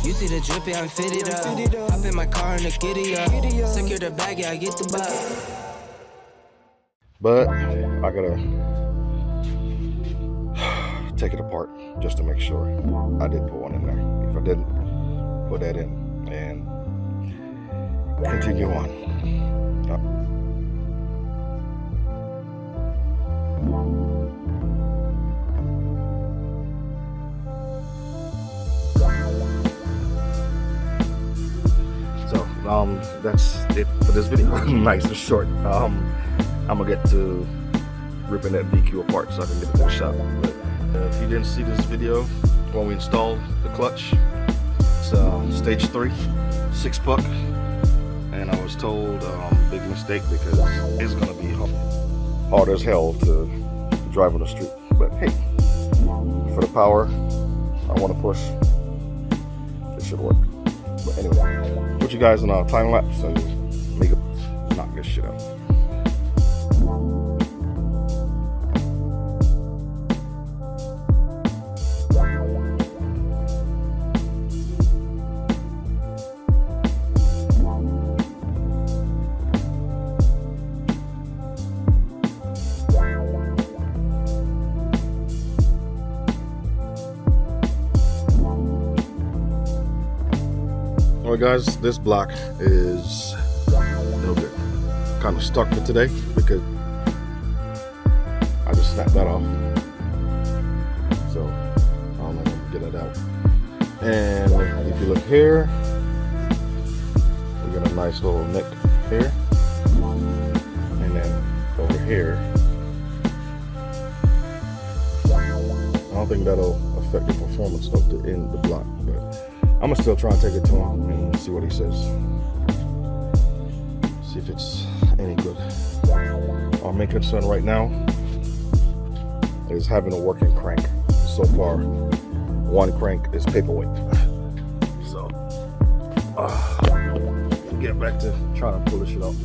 You see the drippy, I'm fitted up. Hop in my car and the giddy up. Secure the bag, yeah, I get the bag. But I gotta take it apart just to make sure I did put one in there. If I didn't, put that in and continue on. So that's it for this video. Nice and short. I'm gonna get to ripping that VQ apart so I can get it to the shop. But if you didn't see this video when we installed the clutch, it's stage 3, 6-puck, and I was told big mistake because it's gonna be hard as hell to drive on the street. But hey, for the power I want to push, it should work. But anyway, put you guys in a time lapse and make it knock this shit out. Alright guys, this block is no good. Kind of stuck for today because I just snapped that off. So I don't know if I can get it out. And if you look here, we got a nice little nick here. And then over here, I don't think that'll affect the performance of the block, but I'm gonna still try and take it to him and see what he says. See if it's any good. Our main concern right now is having a working crank. So far, one crank is paperweight. So, get back to trying to pull this shit out.